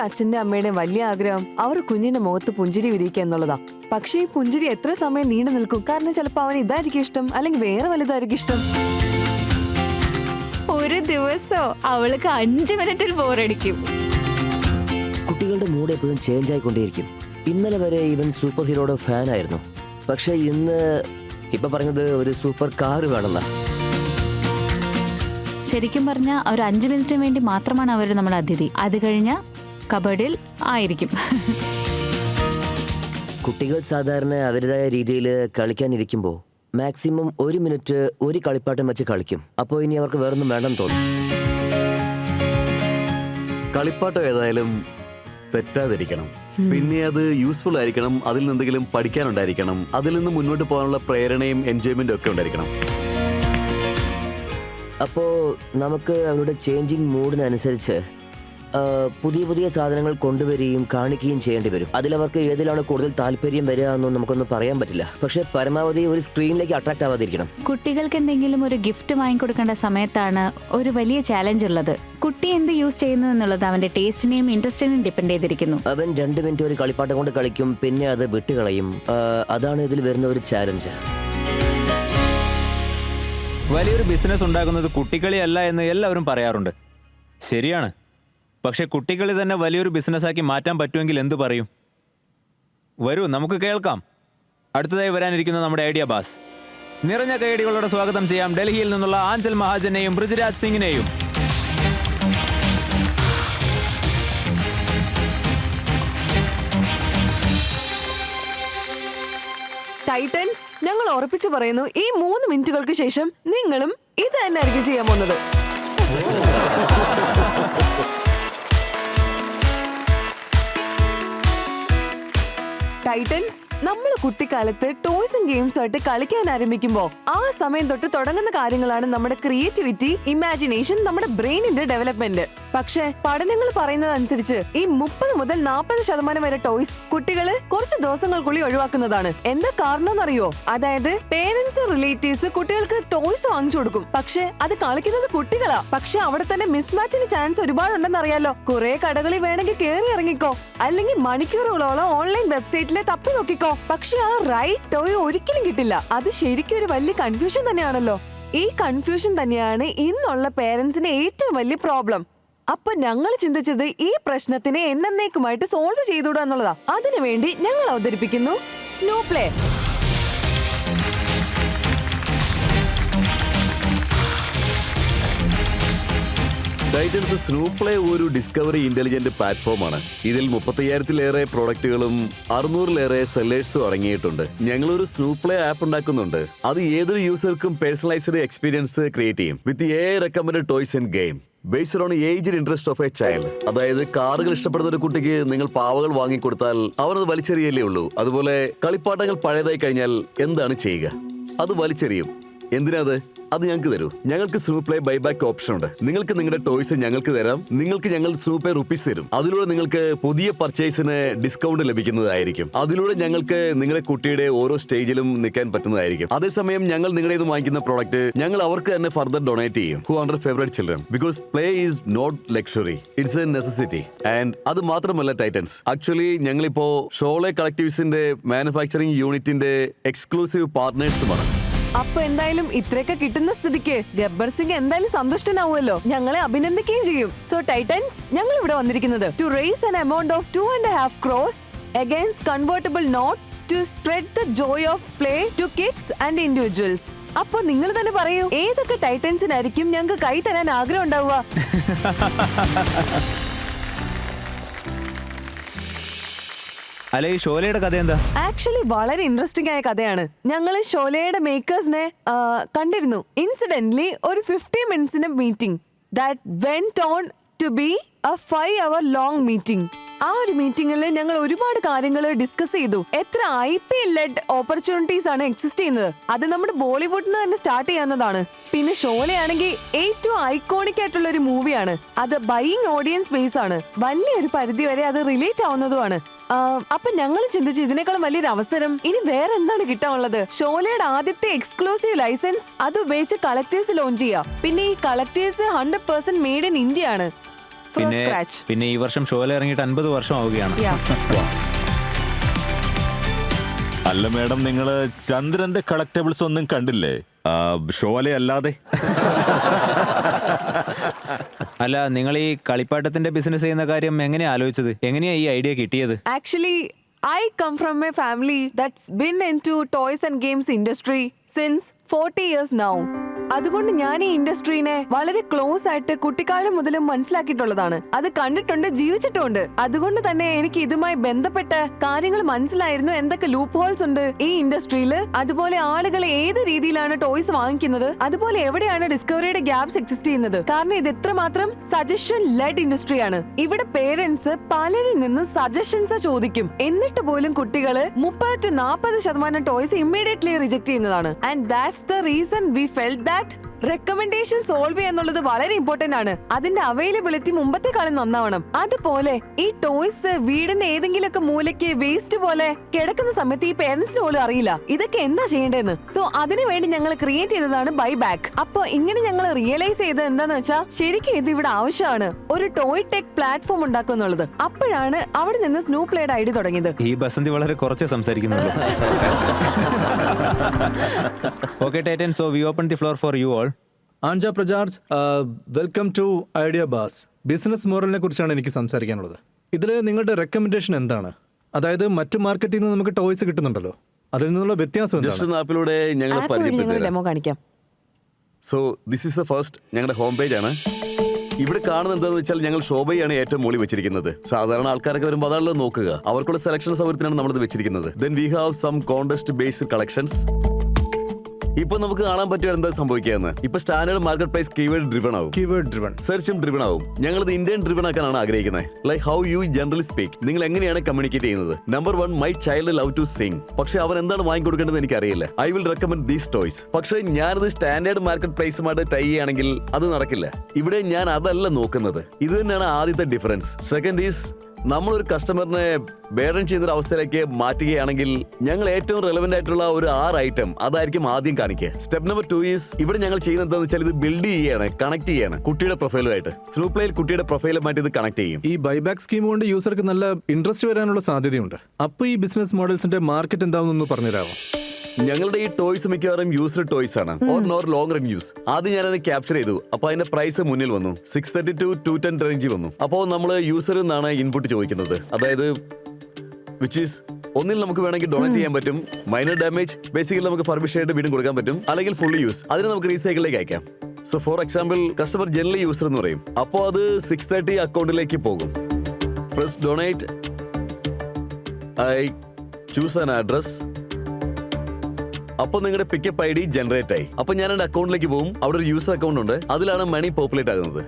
അച്ഛന്റെ അമ്മയുടെ വലിയ ആഗ്രഹം അവർ കുഞ്ഞിന്റെ മുഖത്ത് പുഞ്ചിരി വിരിയിക്കുക എന്നുള്ളതാ. പക്ഷേ ഈ പുഞ്ചിരി എത്ര സമയം നീണ്ടു നിൽക്കും? കാരണം ചിലപ്പോ അവന് ഇതായിരിക്കും ഇഷ്ടം, അല്ലെങ്കിൽ വേറെ വലുതായിരിക്കും ഇഷ്ടം. ഒരു ദിവസം അവൾക്ക് 5 മിനിറ്റിൽ ബോറടിക്കും. കുട്ടികളുടെ മൂഡ് എപ്പോഴും ചേഞ്ച് ആയിക്കൊണ്ടേയിരിക്കും. ഇന്നലെ വരെ ഇവൻ സൂപ്പർ ഹീറോയുടെ ഫാൻ ആയിരുന്നു. പക്ഷെ ഇപ്പൊ പറഞ്ഞത് ഒരു സൂപ്പർ കാർ വേണമെന്നാ. ശരിക്കും പറഞ്ഞാൽ ഒരു 5 മിനിറ്റിന് വേണ്ടി മാത്രമാണ് അവർ നമ്മുടെ അതിഥി. അത് കഴിഞ്ഞ കബഡിൽ ആയിരിക്കും. കുട്ടികൾ സാധാരണ അവരുടേതായ രീതിയിൽ കളിക്കാനിരിക്കുമ്പോൾ മാക്സിമം 1 മിനിറ്റ് ഒരു കളിപ്പാട്ടം വെച്ച് കളിക്കും. അപ്പോൾ ഇനി അവർക്ക് വേറൊന്നും വേണ്ടെന്ന് തോന്നും. കളിപ്പാട്ടം ഏതായാലും തെറ്റാതിരിക്കണം, പിന്നെ അത് യൂസ്ഫുൾ ആയിരിക്കണം, അതിൽ നിന്ന് എന്തെങ്കിലും പഠിക്കാനുണ്ടായിരിക്കണം, അതിൽ നിന്ന് മുന്നോട്ട് പോകാനുള്ള പ്രേരണയും എൻജോയ്മെന്റും ഒക്കെ ഉണ്ടായിരിക്കണം. അപ്പോൾ നമുക്ക് അവരുടെ ചേഞ്ചിങ് മൂഡിനനുസരിച്ച് പുതിയ പുതിയ സാധനങ്ങൾ കൊണ്ടുവരികയും കാണിക്കുകയും ചെയ്യേണ്ടി വരും. അതിലവർക്ക് ഏതിലാണ് കൂടുതൽ താല്പര്യം വരിക എന്നൊന്നും നമുക്കൊന്നും പറയാൻ പറ്റില്ല. പക്ഷെ പരമാവധി ഒരു സ്ക്രീനിലേക്ക് അട്രാക്ട് ആവാതിരിക്കണം. കുട്ടികൾക്ക് എന്തെങ്കിലും ഒരു ഗിഫ്റ്റ് വാങ്ങിക്കൊടുക്കേണ്ട സമയത്താണ് ഒരു വലിയ ചാലഞ്ച് ഉള്ളത്. കുട്ടി എന്ത് യൂസ് ചെയ്യുന്നു എന്നുള്ളത് അവന്റെ ടേസ്റ്റിനെയും ഇൻട്രസ്റ്റിനെയും ഡിപ്പെൻഡ് ചെയ്തിരിക്കുന്നു. അവൻ 2 മിനിറ്റ് ഒരു കളിപ്പാട്ടം കൊണ്ട് കളിക്കും, പിന്നെ അത് വിട്ടുകളയും. അതാണ് ഇതിൽ വരുന്ന ഒരു ചാലഞ്ച്. വലിയൊരു ബിസിനസ് ഉണ്ടാക്കുന്നത് കുട്ടികളി അല്ല എന്ന് എല്ലാവരും പറയാറുണ്ട്. ശരിയാണ്. പക്ഷെ കുട്ടികളി തന്നെ വലിയൊരു ബിസിനസ്സാക്കി മാറ്റാൻ പറ്റുമെങ്കിൽ എന്തു പറയും? വരൂ, നമുക്ക് കേൾക്കാം. അടുത്തതായി വരാനിരിക്കുന്ന നമ്മുടെ ഐഡിയ ബാസ്. നിറഞ്ഞ കൈയടികളോടെ സ്വാഗതം ചെയ്യാം ഡൽഹിയിൽ നിന്നുള്ള ആഞ്ചൽ മഹാജനെയും ബ്രിജ്രാജ് സിംഗിനെയും. ടൈറ്റൻസ്, ഞങ്ങൾ ഉറപ്പിച്ചു പറയുന്നു, ഈ 3 മിനിറ്റുകൾക്ക് ശേഷം നിങ്ങളും ഇത് തന്നെ ആയിരിക്കും ചെയ്യാൻ പോകുന്നത്. ടൈറ്റൻസ്, നമ്മൾ കുട്ടിക്കാലത്ത് ടോയ്സും ഗെയിംസും ആയിട്ട് കളിക്കാൻ ആരംഭിക്കുമ്പോൾ ആ സമയം തൊട്ട് തുടങ്ങുന്ന കാര്യങ്ങളാണ് നമ്മുടെ ക്രിയേറ്റിവിറ്റി, ഇമാജിനേഷൻ, നമ്മുടെ ബ്രെയിനിന്റെ ഡെവലപ്മെന്റ്. പക്ഷെ പഠനങ്ങൾ പറയുന്നതനുസരിച്ച് ഈ 30 മുതൽ 40% വരെ ടോയ്സ് കുട്ടികള് കുറച്ച് ദിവസങ്ങൾക്കുള്ളിൽ ഒഴിവാക്കുന്നതാണ്. എന്താ കാരണം എന്നറിയോ? അതായത് പേരൻസ്, റിലേറ്റീവ്സ് കുട്ടികൾക്ക് ടോയ്സ് വാങ്ങിച്ചു കൊടുക്കും, പക്ഷെ അത് കളിക്കുന്നത് കുട്ടികളാ. പക്ഷെ അവിടെ തന്നെ മിസ്മാച്ചിന് ചാൻസ് ഒരുപാടുണ്ടെന്ന് അറിയാലോ. കുറെ കടകളിൽ വേണമെങ്കിൽ കയറി ഇറങ്ങിക്കോ, അല്ലെങ്കിൽ മണിക്കൂറുകളോളം ഓൺലൈൻ വെബ്സൈറ്റിലെ തപ്പി നോക്കിക്കോ. പക്ഷെ ആ റൈറ്റ് ടോയ് ഒരിക്കലും കിട്ടില്ല. അത് ശരിക്കും ഒരു വലിയ കൺഫ്യൂഷൻ തന്നെയാണല്ലോ. ഈ കൺഫ്യൂഷൻ തന്നെയാണ് ഇന്നുള്ള പേരൻസിന്റെ ഏറ്റവും വലിയ പ്രോബ്ലം. അപ്പൊ ഞങ്ങൾ ചിന്തിച്ചത് ഈ പ്രശ്നത്തിനെ എന്നേക്കുമായിട്ട് സോൾവ് ചെയ്തുകൂടാ എന്നുള്ളതാ. അതിനുവേണ്ടി ഞങ്ങൾ അവതരിപ്പിക്കുന്നു സ്നൂപ്ലേ. ടൈറ്റൻസ് സ്നൂപ്ലേ ഒരു ഡിസ്കവറി ഇന്റലിജന്റ് പ്ലാറ്റ്ഫോമാണ്. ഇതിൽ 35,000-ലേറെ പ്രോഡക്റ്റുകളും 600-ലേറെ സെല്ലേഴ്സും അടങ്ങിയിട്ടുണ്ട്. ഞങ്ങളൊരു സ്നൂപ്ലേ ആപ്പ് ഉണ്ടാക്കുന്നുണ്ട്. അത് ഏതൊരു യൂസർക്കും പേഴ്സണലൈസ്ഡ് എക്സ്പീരിയൻസ് ക്രിയേറ്റ് ചെയ്യും with recommended toys and game based on aged interest of a child. അതായത് കാറുകൾ ഇഷ്ടപ്പെടുന്ന ഒരു കുട്ടിക്ക് നിങ്ങൾ പാവകൾ വാങ്ങിക്കൊടുത്താൽ അവരത് വലിച്ചെറിയല്ലേ ഉള്ളൂ. അതുപോലെ കളിപ്പാട്ടങ്ങൾ പഴയതായി കഴിഞ്ഞാൽ എന്താണ് ചെയ്യുക? അത് വലിച്ചെറിയും. എന്തിനാത്? അത് ഞങ്ങൾക്ക് തരൂ. ഞങ്ങൾക്ക് സ്നൂപ്ലേ ബൈബാക്ക് ഓപ്ഷൻ ഉണ്ട്. നിങ്ങൾക്ക് നിങ്ങളുടെ ടോയ്സ് ഞങ്ങൾക്ക് തരാം. നിങ്ങൾക്ക് ഞങ്ങൾ സ്നൂപ്ലേ റുപ്പീസ് തരും. അതിലൂടെ നിങ്ങൾക്ക് പുതിയ പർച്ചേസിന് ഡിസ്കൗണ്ട് ലഭിക്കുന്നതായിരിക്കും. അതിലൂടെ ഞങ്ങൾക്ക് നിങ്ങളുടെ കുട്ടിയുടെ ഓരോ സ്റ്റേജിലും നിൽക്കാൻ പറ്റുന്നതായിരിക്കും. അതേസമയം ഞങ്ങൾ നിങ്ങളുടെ ഇത് വാങ്ങിക്കുന്ന പ്രോഡക്റ്റ് ഞങ്ങൾ അവർക്ക് തന്നെ ഫർദർ ഡൊണേറ്റ് ചെയ്യും. Who are favourite children, because play is not luxury, it's a necessity. And അത് മാത്രമല്ല ടൈറ്റൻസ്, ആക്ച്വലി ഞങ്ങളിപ്പോ ഷോളെ കളക്ടീവ്സിന്റെ മാനുഫാക്ചറിംഗ് യൂണിറ്റിന്റെ എക്സ്ക്ലൂസീവ് പാർട്ട്നേഴ്സുമാണ്. അപ്പൊ എന്തായാലും ഇത്രയൊക്കെ കിട്ടുന്ന സ്ഥിതിക്ക് ഗബ്ബർ സിംഗ് എന്തായാലും സന്തുഷ്ടനാവുമല്ലോ. ഞങ്ങളെ അഭിനന്ദിക്കുകയും ചെയ്യും. സോ ടൈറ്റൻസ്, ഞങ്ങൾ ഇവിടെ വന്നിരിക്കുന്നത് to raise an amount of 2.5 crores against convertible notes to spread the joy of play to kids and individuals. അപ്പൊ നിങ്ങൾ തന്നെ പറയൂ, ഏതൊക്കെ ടൈറ്റൻസിനായിരിക്കും ഞങ്ങൾക്ക് കൈ തരാൻ ആഗ്രഹം ഉണ്ടാവുക? അല്ലെ, ഈ ഷോലയുടെ കഥ എന്താ? ആക്ച്വലി വളരെ ഇൻട്രസ്റ്റിംഗ് ആയ കഥയാണ്. ഞങ്ങൾ ഷോലയുടെ മേക്കേഴ്സിനെ കണ്ടിരുന്നു. ഇൻസിഡന്റ്ലി ഒരു 50 മിനിറ്റ്സിന്റെ meeting that went on to be a 5-hour long meeting. ആ ഒരു മീറ്റിംഗിൽ ഞങ്ങൾ ഒരുപാട് കാര്യങ്ങൾ ഡിസ്കസ് ചെയ്തു. എത്ര IPL ലെഡ് ഓപ്പർച്യൂണിറ്റീസ് ആണ് എക്സിസ്റ്റ് ചെയ്യുന്നത്. അത് നമ്മുടെ ബോളിവുഡിൽ തന്നെ സ്റ്റാർട്ട് ചെയ്യാവുന്നതാണ്. പിന്നെ ഷോലയാണെങ്കിൽ ഏറ്റവും ഐക്കോണിക് ആയിട്ടുള്ള ഒരു മൂവിയാണ്. അത് ബൈയിങ് ഓഡിയൻസ് ബേസ് ആണ്. വലിയൊരു പരിധി വരെ അത് റിലേറ്റ് ആവുന്നതുമാണ്. അപ്പൊ ഞങ്ങൾ ചിന്തിച്ചു, ഇതിനേക്കാളും വലിയൊരു അവസരം ഇനി വേറെ എന്താണ് കിട്ടാനുള്ളത്? ഷോലയുടെ ആദ്യത്തെ എക്സ്ക്ലൂസീവ് ലൈസൻസ് അത് ഉപയോഗിച്ച് കളക്ടേഴ്സ് ലോഞ്ച് ചെയ്യാം. പിന്നെ ഈ കളക്ടേഴ്സ് 100% മെയ്ഡ് ഇൻ ഇന്ത്യ ആണ്. from scratch. പിന്നെ ഈ വർഷം ഷോയിൽ ഇറങ്ങിയിട്ട് 50 വർഷം ആവുകയാണ്. അല്ല മാഡം, നിങ്ങള് ചന്ദ്രന്റെ കളക്ടബിൾസ് ഒന്നും കണ്ടില്ലേ? ഷോലെ അല്ലാതെ. അല്ല, നിങ്ങൾ ഈ കളിപ്പാട്ടത്തിന്റെ ബിസിനസ് ചെയ്യുന്ന കാര്യം എങ്ങനെയാ ആലോചിച്ചത്? എങ്ങനെയാ ഈ ഐഡിയ കിട്ടിയത്? Actually, I come from a family that's been into toys and games industry since 40 years now. അതുകൊണ്ട് ഞാൻ ഈ ഇൻഡസ്ട്രീനെ വളരെ ക്ലോസ് ആയിട്ട് കുട്ടിക്കാലം മുതലും മനസ്സിലാക്കിയിട്ടുള്ളതാണ്. അത് കണ്ടിട്ടുണ്ട്, ജീവിച്ചിട്ടുണ്ട്. അതുകൊണ്ട് തന്നെ എനിക്ക് ഇതുമായി ബന്ധപ്പെട്ട കാര്യങ്ങൾ മനസ്സിലായിരുന്നു. എന്തൊക്കെ ലൂപ്പ് ഹോൾസ് ഉണ്ട് ഈ ഇൻഡസ്ട്രിയിൽ, അതുപോലെ ആളുകൾ ഏത് രീതിയിലാണ് ടോയ്സ് വാങ്ങിക്കുന്നത്, അതുപോലെ എവിടെയാണ് ഡിസ്കവറിയുടെ ഗ്യാപ്സ് എക്സിസ്റ്റ് ചെയ്യുന്നത്. കാരണം ഇത് എത്രമാത്രം സജഷൻ ലെഡ് ഇൻഡസ്ട്രിയാണ്. ഇവിടെ പേരൻസ് പലരിൽ നിന്ന് സജഷൻസ് ചോദിക്കും. എന്നിട്ട് പോലും കുട്ടികള് 30-40% ടോയ്സ് ഇമ്മീഡിയറ്റ്ലി റിജക്ട് ചെയ്യുന്നതാണ്. And that's the reason we felt that recommendation solve ചെയ്യാന്നുള്ളത് വളരെ ഇമ്പോർട്ടന്റ് ആണ്. അതിന്റെ അവൈലബിലിറ്റി മുമ്പത്തെക്കാളും നന്നാവണം. അതുപോലെ ഈ ടോയ്സ് വീടിന്റെ ഏതെങ്കിലുമൊക്കെ മൂലയ്ക്ക് വേസ്റ്റ് പോലെ കിടക്കുന്ന സമയത്ത് ഈ പേരൻസിന് പോലും അറിയില്ല ഇതൊക്കെ എന്താ ചെയ്യേണ്ടതെന്ന്. സോ അതിനു വേണ്ടി ഞങ്ങൾ ക്രിയേറ്റ് ചെയ്തതാണ് ബൈ ബാക്ക്. അപ്പൊ ഇങ്ങനെ ഞങ്ങൾ റിയലൈസ് ചെയ്തത് എന്താന്ന് വെച്ചാൽ ശരിക്കും ഇത് ഇവിടെ ആവശ്യമാണ്, ഒരു ടോയ് ടെക് പ്ലാറ്റ്ഫോം ഉണ്ടാക്കുക എന്നുള്ളത്. അപ്പോഴാണ് അവിടെ നിന്ന് സ്നൂപ്ലേയുടെ ഐഡിയ തുടങ്ങിയത്. ഈ ബസന്തി വളരെ കുറച്ച് സംസാരിക്കുന്നുള്ളൂ. Okay, Titan, so we open the floor for you all. ആൻജ പ്രജാർജ്, welcome to Idea Baaz. Business മോഡലിനെ കുറിച്ചാണ് എനിക്ക് സംസാരിക്കാനുള്ളത്. ഇതിൽ നിങ്ങളുടെ റെക്കമെൻഡേഷൻ എന്താണ്? അതായത് മറ്റു മാർക്കറ്റിൽ നിന്ന് നമുക്ക് ടോയ്സ് കിട്ടുന്നുണ്ടല്ലോ, അതിൽ നിന്നുള്ള വ്യത്യാസം എന്താണ്? ജസ്റ്റ് ആപ്പിലൂടെ ഞങ്ങൾ ആപ്പ് വഴി ഞങ്ങൾ പരിചയപ്പെടുത്തി. ഡെമോ കാണിക്കാം. So this is the first ഞങ്ങളുടെ ഹോം പേജ് ആണ്. ഇവിടെ കാണുന്നത് എന്താണെന്ന് വെച്ചാൽ ഞങ്ങൾ ഷോബയാണ് ഏറ്റവും മുകളിൽ വെച്ചിരിക്കുന്നത്. സാധാരണ ആൾക്കാരൊക്കെ വരുമ്പോൾ അതാണല്ലോ നോക്കുക. അവർക്കുള്ള സെലക്ഷൻ സൗകര്യത്തിനാണ് നമ്മളിത് വെച്ചിരിക്കുന്നത്. Then we have some contest based collections. ഇപ്പൊ നമുക്ക് കാണാൻ പറ്റുക എന്താ സംഭവിക്കുകയെന്ന്. ഇപ്പൊ standard market price keyword driven ആവും, കീവേഡ് ഡ്രിവൺ, സെർച്ചും ഡ്രിവൺ ആവും. ഞങ്ങളിത് ഇന്ത്യൻ ഡ്രിവൺ ആക്കാനാണ് ആഗ്രഹിക്കുന്നത്. Like how you generally speak, നിങ്ങൾ എങ്ങനെയാണ് കമ്മ്യൂണിക്കേറ്റ് ചെയ്യുന്നത്. Number 1, my child love to sing. പക്ഷെ അവൻ എന്താണ് വാങ്ങിക്കൊടുക്കേണ്ടത് എനിക്കറിയില്ല. I will recommend these toys. പക്ഷെ ഞാനത് സ്റ്റാൻഡേർഡ് മാർക്കറ്റ് പ്രൈസുമായിട്ട് ടൈ ചെയ്യുകയാണെങ്കിൽ അത് നടക്കില്ല. ഇവിടെ ഞാൻ അതല്ല നോക്കുന്നത്. ഇത് തന്നെയാണ് ആദ്യത്തെ ഡിഫറൻസ്. സെക്കൻഡ് ഈസ്, നമ്മളൊരു കസ്റ്റമറിനെ ബേഡൻ ചെയ്യുന്ന അവസ്ഥയിലേക്ക് മാറ്റുകയാണെങ്കിൽ ഞങ്ങൾ ഏറ്റവും റെലവെന്റ് ആയിട്ടുള്ള ഒരു 6 ഐറ്റം അതായിരിക്കും ആദ്യം കാണിക്കുക. സ്റ്റെപ്പ് നമ്പർ 2 ഈസ്, ഇവിടെ ഞങ്ങൾ ചെയ്യുന്നത് എന്താണെന്ന് വെച്ചാൽ ഇത് ബിൽഡ് ചെയ്യാണ്, കണക്ട് ചെയ്യാണ് കുട്ടിയുടെ പ്രൊഫൈലുമായിട്ട്. സ്നൂപ്ലേയിൽ കുട്ടിയുടെ പ്രൊഫൈലുമായിട്ട് ഇത് കണക്ട് ചെയ്യും. ഈ ബൈബാക്ക് സ്കീം കൊണ്ട് യൂസർക്ക് നല്ല ഇൻട്രസ്റ്റ് വരാനുള്ള സാധ്യതയുണ്ട്. അപ്പോൾ ഈ ബിസിനസ് മോഡൽസിന്റെ മാർക്കറ്റ് എന്താണെന്ന് പറഞ്ഞുതരാമോ? ഞങ്ങളുടെ ഈ ടോയ്സ് മിക്കവാറും യൂസ്ഡ് ടോയ്സ് ആണ്, or nor long run use. ആദ്യം ഞാനത് ക്യാപ്ചർ ചെയ്തു. അപ്പൊ അതിന്റെ പ്രൈസ് മുന്നിൽ വന്നു, 630 to 210 റേഞ്ചിൽ വന്നു. അപ്പോൾ നമ്മൾ യൂസറിൽ നിന്നാണ് ഇൻപുട്ട് ചോദിക്കുന്നത്. അതായത് വിച്ച് ഈസ്, ഒന്നിൽ നമുക്ക് വേണമെങ്കിൽ ഡൊണേറ്റ് ചെയ്യാൻ പറ്റും, മൈനർ ഡാമേജ് ബേസിക്കലി നമുക്ക് ഫർബിഷ് ആയിട്ട് വീണ്ടും കൊടുക്കാൻ പറ്റും, അല്ലെങ്കിൽ ഫുള്ളി യൂസ്, അതിന് നമുക്ക് റീസൈക്കിളിലേക്ക് അയക്കാം. So for example, customer generally user എന്ന് പറയും. അപ്പോൾ അത് 630 അക്കൗണ്ടിലേക്ക് പോകും. Press donate, I choose an address. അപ്പോൾ നിങ്ങളുടെ പിക്കപ്പ് ഐ ഡി ജനറേറ്റ് ആയി. അപ്പോൾ ഞാൻ എൻ്റെ അക്കൗണ്ടിലേക്ക് പോകും. അവിടെ ഒരു യൂസർ അക്കൗണ്ട് ഉണ്ട്, അതിലാണ് മണി പോപ്പുലേറ്റ് ആകുന്നത്.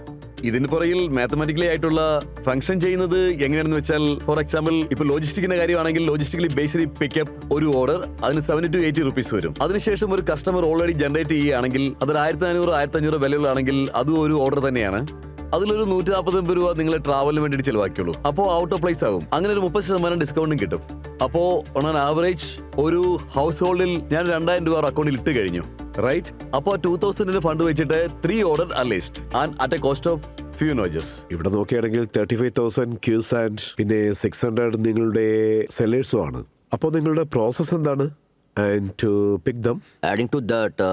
ഇതിന് പുറകിൽ മാത്തമാറ്റിക്കലി ആയിട്ടുള്ള ഫംഗ്ഷൻ ചെയ്യുന്നത് എങ്ങനെയാണെന്ന് വെച്ചാൽ, ഫോർ എക്സാമ്പിൾ ഇപ്പോൾ ലോജിസ്റ്റിക്കിന്റെ കാര്യമാണെങ്കിൽ ലോജിസ്റ്റിക്കലി ബേസിലി പിക്കപ്പ് ഒരു ഓർഡർ അതിന് 70 to 80 റുപ്പീസ് വരും. അതിനുശേഷം ഒരു കസ്റ്റമർ ഓൾറെഡി ജനറേറ്റ് ചെയ്യുകയാണെങ്കിൽ അതൊരു 1400-1500 വിലയുള്ളതാണെങ്കിൽ അതും ഒരു ഓർഡർ തന്നെയാണ്. അതിലൊരു 140 രൂപ നിങ്ങൾ ട്രാവലിന് വേണ്ടിയിട്ട് ചിലവാക്കിയുള്ളൂ. അപ്പോൾ ഔട്ട് ഓഫ് പ്ലേസ് ആകും. അങ്ങനെ ഒരു 30% ഡിസ്കൗണ്ടും കിട്ടും. അപ്പോൾ ഓൺ ആൻ ആവറേജ് ഒരു ഹൗസ് ഹോൾഡിൽ ഞാൻ 2000 രൂപ അക്കൗണ്ടിൽ ഇട്ട് കഴിഞ്ഞു, റൈറ്റ്? അപ്പോൾ 2000 ഫണ്ട് വെച്ചിട്ട് 3 ഓർഡർ അലിസ്റ്റ് and at a cost of few nudges. ഇവിടെ നോക്കുകയാണെങ്കിൽ 35,000 ക്യൂസ് ആൻഡ് പിന്നെ 600 നിങ്ങളുടെ സെല്ലേഴ്സും ആണ്. അപ്പോൾ നിങ്ങളുടെ പ്രോസസ് എന്താണ്? And to pick them adding to that,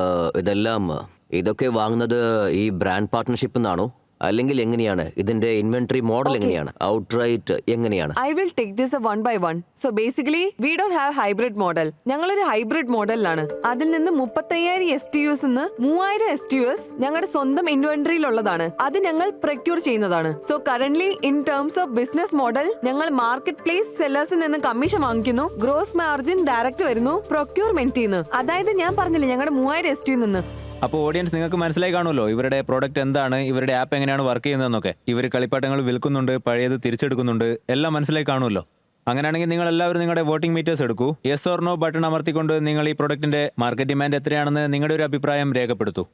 ഇതൊക്കെ വാങ്ങുന്നത് ഈ ബ്രാൻഡ് പാർട്ട്ണർഷിപ്പ് എന്നാണോ, അല്ലെങ്കിൽ എങ്ങനെയാണ്? ഇതിന്റെ ഇൻവെന്ററി മോഡൽ എങ്ങനെയാണ്? ഔട്ട്റൈറ്റ് എങ്ങനെയാണ്? I will take this one by one. So basically, we don't have hybrid model. ഞങ്ങളൊരു ഹൈബ്രിഡ് മോഡലിലാണ്. അതിൽ നിന്ന് 35,000 STUs നിന്ന് 3000 STUs ഞങ്ങളുടെ സ്വന്തം ഇൻവെന്ററിയിലുള്ളതാണ്. അത് ഞങ്ങൾ പ്രൊക്യൂർ ചെയ്യുന്നതാണ്. So currently in terms of business model, ഞങ്ങൾ മാർക്കറ്റ് പ്ലേസ് സെല്ലേഴ്സിൽ നിന്ന് കമ്മീഷൻ വാങ്ങിക്കുന്നു, ഗ്രോസ് മാർജിൻ ഡയറക്റ്റ് വരുന്നു പ്രൊക്യൂർമെന്റിൽ നിന്ന്. അതായത് ഞാൻ പറഞ്ഞില്ലേ, ഞങ്ങളുടെ 3000 STU നിന്ന്. അപ്പോൾ ഓഡിയൻസ്, നിങ്ങൾക്ക് മനസ്സിലായി കാണുമല്ലോ ഇവരുടെ പ്രോഡക്റ്റ് എന്താണ്, ഇവരുടെ ആപ്പ് എങ്ങനെയാണ് വർക്ക് ചെയ്യുന്നതെന്നൊക്കെ. ഇവർ കളിപ്പാട്ടങ്ങൾ വിൽക്കുന്നുണ്ട്, പഴയത് തിരിച്ചെടുക്കുന്നുണ്ട്, എല്ലാം മനസ്സിലായി കാണുമല്ലോ. അങ്ങനെയാണെങ്കിൽ നിങ്ങൾ എല്ലാവരും നിങ്ങളുടെ വോട്ടിംഗ് മീറ്റേഴ്സ് എടുക്കൂ. യെസ് ഓർ നോ ബട്ടൺ അമർത്തിക്കൊണ്ട് നിങ്ങൾ ഈ പ്രൊഡക്റ്റിന്റെ മാർക്കറ്റ് ഡിമാൻഡ് എത്രയാണെന്ന് നിങ്ങളുടെ ഒരു അഭിപ്രായം രേഖപ്പെടുത്തൂ.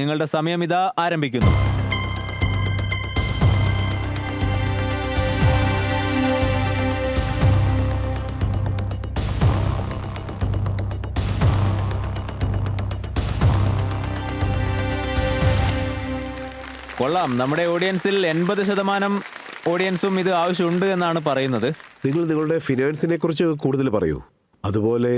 നിങ്ങളുടെ സമയം ഇതാ ആരംഭിക്കുന്നു. കൊള്ളാം. നമ്മുടെ ഓഡിയൻസിൽ 80% ഓഡിയൻസും ഇത് ആവശ്യമുണ്ട് എന്നാണ് പറയുന്നത്. നിങ്ങൾ നിങ്ങളുടെ ഫിനാൻസിനെ കുറിച്ച് കൂടുതൽ പറയൂ. അതുപോലെ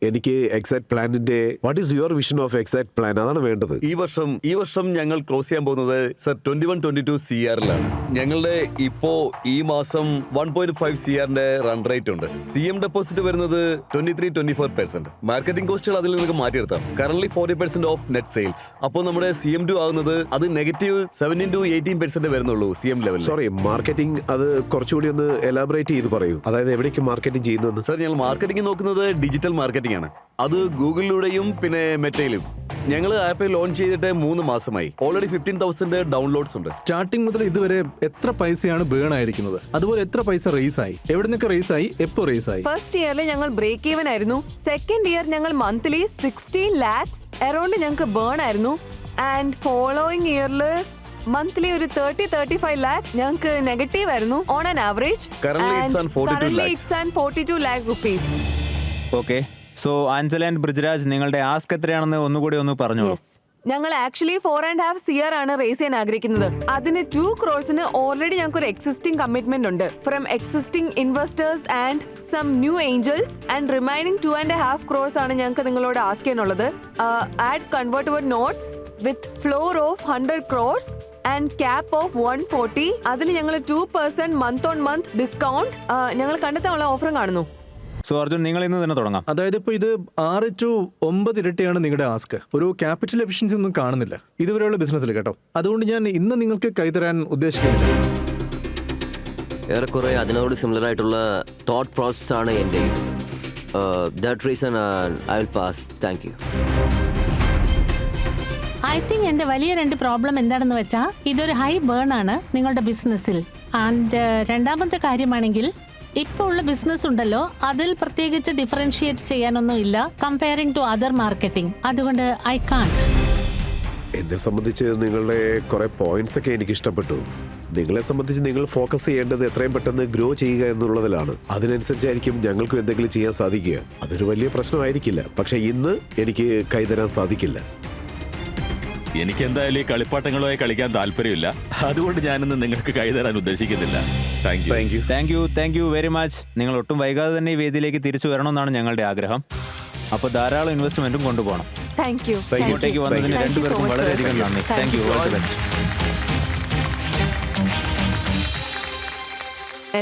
എനിക്ക് എക്സാക്ട് പ്ലാനിന്റെ what is your vision of exact plan, അതാണ് വേണ്ടത്. ഈ വർഷം ഞങ്ങൾ ക്ലോസ് ചെയ്യാൻ പോകുന്നത് സർ 21-22 CR-ലാണ്. ഞങ്ങളുടെ ഇപ്പോ ഈ മാസം 1.5 CR-ന്റെ റൺ റേറ്റ് ഉണ്ട്. CM ഡെപ്പോസിറ്റ് വരുന്നത് 23-24%. മാർക്കറ്റിംഗ് കോസ്റ്റുകൾ അതിൽ നിങ്ങൾക്ക് മാറ്റിയെടുത്താം. Current 40% of net sales. അപ്പോൾ നമ്മുടെ CM2 ആകുന്നത് അത് -17-18% വരുന്നുള്ളൂ CM ലെവലിൽ. സോറി, മാർക്കറ്റിംഗ് അത് കുറച്ചുകൂടി ഒന്ന് എലാബറേറ്റ് ചെയ്ത് പറയൂ. അതായത് എവിടേക്ക് മാർക്കറ്റിംഗ് ചെയ്യുന്നത്? സർ, ഞങ്ങൾ മാർക്കറ്റിംഗ് നോക്കുന്നത് ഡിജിറ്റൽ മാർക്കറ്റിംഗ് ആണ്. അത് ഗൂഗിളിലൂടെയും പിന്നെ മെറ്റയിലും. ഞങ്ങൾ ആപ്പ് ലോഞ്ച് ചെയ്തിട്ട് 3 മാസമായി. ഓൾറെഡി 15,000 ഡൗൺലോഡ്സ് ഉണ്ട്. സ്റ്റാർട്ടിംഗ് മുതൽ ഇതുവരെ എത്ര പൈസയാണ് ബേൺ ആയിരിക്കുന്നത്? അതുപോലെ എത്ര പൈസ റേസ് ആയി? എവിടെ നിന്നൊക്കെ റേസ് ആയി? എപ്പോ റേസ് ആയി? ഫസ്റ്റ് ഇയറിൽ ഞങ്ങൾ ബ്രേക്ക് ഈവൻ ആയിരുന്നു. സെക്കൻഡ് ഇയർ ഞങ്ങൾ മന്ത്ലി 16 lakhs അറൌണ്ട് ഞങ്ങൾക്ക് ബേൺ ആയിരുന്നു. ആൻഡ് ഫോളോയിങ് ഇയറിൽ മന്ത്ലി ഒരു 30-35 lakh ഞങ്ങൾക്ക് നെഗറ്റീവ് ആയിരുന്നു on an average. Currently it's on 42 lakh rupees. Okay, so Anchal and Brijraj, നിങ്ങളുടെ ആസ്ക് എത്രയാണെന്ന് ഒന്നുകൂടി ഒന്ന് പറഞ്ഞു. യെസ്, ഞങ്ങൾ ആക്ച്വലി 4.5 CR ആണ് റേസ് ചെയ്യാൻ ആഗ്രഹിക്കുന്നത്. അതിന് 2 crores ഓൾറെഡി ഞങ്ങൾക്ക് ഒരു എക്സിസ്റ്റിംഗ് കമ്മിറ്റ്മെന്റ് ഉണ്ട് from existing investors and some new angels. And remaining 2.5 crores ആണ് ഞങ്ങൾക്ക് നിങ്ങളോട് ആസ്ക് ചെയ്യാനുള്ളത്. At convertible notes with floor of 100 crores and cap of 140. അതിന് ഞങ്ങൾ 2% മന്ത് ഓൺ മന്ത് ഡിസ്കൗണ്ട് ഞങ്ങൾ കണ്ടെത്താനുള്ള ഓഫറും കാണുന്നു. സോ അർജുൻ, നിങ്ങൾ ഇന്ന് തന്നെ തുടങ്ങാം. അതായത് ഇപ്പോൾ ഇത് 6 to 9 ഇരട്ടിയാണ് നിങ്ങളുടെ ആസ്ക്. ഒരു ക്യാപിറ്റൽ എഫിഷ്യൻസി ഒന്നും കാണുന്നില്ല ഇതുവരെയുള്ള ബിസിനസ്സിൽ കേട്ടോ. അതുകൊണ്ട് ഞാൻ ഇന്ന് നിങ്ങൾക്ക് കൈതരാൻ ഉദ്ദേശിക്കുന്നില്ല. ഏറെക്കുറെ അതിനോട് സിമിലർ ആയിട്ടുള്ള തോട്ട് പ്രോസസ് ആണ് എൻ്റെ. That reason I will pass. Thank you. I think എൻ്റെ വലിയ 2 പ്രോബ്ലം എന്താണെന്ന് വെച്ചാൽ ഇതൊരു ഹൈ ബേൺ ആണ് നിങ്ങളുടെ ബിസിനസ്സിൽ. ആൻഡ് രണ്ടാമത്തെ കാര്യമാണെങ്കിൽ ഇപ്പോൾ ഉള്ള ബിസിനസ് ഉണ്ടല്ലോ, അതിൽ പ്രത്യേകിച്ച് ഡിഫറൻഷിയേറ്റ് ചെയ്യാനൊന്നും ഇല്ല കമ്പയറിംഗ് ടു അതർ മാർക്കറ്റിംഗ്. അതുകൊണ്ട് ഐ കാൺട്ട്. എന്നെ സംബന്ധിച്ച് നിങ്ങളുടെ കുറെ പോയിന്റ്സ് ഒക്കെ എനിക്ക് ഇഷ്ടപ്പെട്ടു. നിങ്ങളെ സംബന്ധിച്ച് നിങ്ങൾ ഫോക്കസ് ചെയ്യേണ്ടത് എത്രയും പെട്ടെന്ന് ഗ്രോ ചെയ്യുക എന്നുള്ളതിലാണ്. അതിനനുസരിച്ചായിരിക്കും ഞങ്ങൾക്കും എന്തെങ്കിലും ചെയ്യാൻ സാധിക്കുക. അതൊരു വലിയ പ്രശ്നമായിരിക്കില്ല. പക്ഷെ ഇന്ന് എനിക്ക് കൈതരാൻ സാധിക്കില്ല. എനിക്ക് എന്തായാലും ഈ കളിപ്പാട്ടങ്ങളുമായി കളിക്കാൻ താല്പര്യമില്ല. അതുകൊണ്ട് ഞാനിന്ന് നിങ്ങൾക്ക് കൈതരാൻ ഉദ്ദേശിക്കുന്നില്ല. Thank you very much. നിങ്ങൾ ഒട്ടും വൈകാതെ തന്നെ ഈ വേദിയിലേക്ക് തിരിച്ചു വരണമെന്നാണ് ഞങ്ങളുടെ ആഗ്രഹം. അപ്പോൾ ധാരാളം ഇൻവെസ്റ്റ്മെന്റും കൊണ്ടുപോകണം. Thank you. ഇങ്ങോട്ടേക്ക് വന്നതിന് രണ്ടുപേർക്കും വളരെയധികം നന്ദി. Thank you. All the best.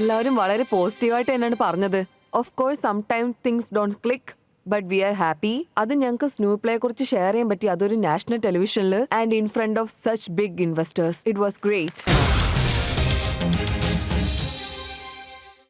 എല്ലാവരും വളരെ പോസിറ്റീവായിട്ട് തന്നെയാണ് പറഞ്ഞത്. Of course sometime things don't click, but we are happy. അത് ഞങ്ങൾക്ക് സ്നൂപ്ലയെ കുറിച്ച് ഷെയർ ചെയ്യാൻ പറ്റി, അതൊരു നാഷണൽ ടെലിവിഷനിൽ and in front of such big investors. It was great.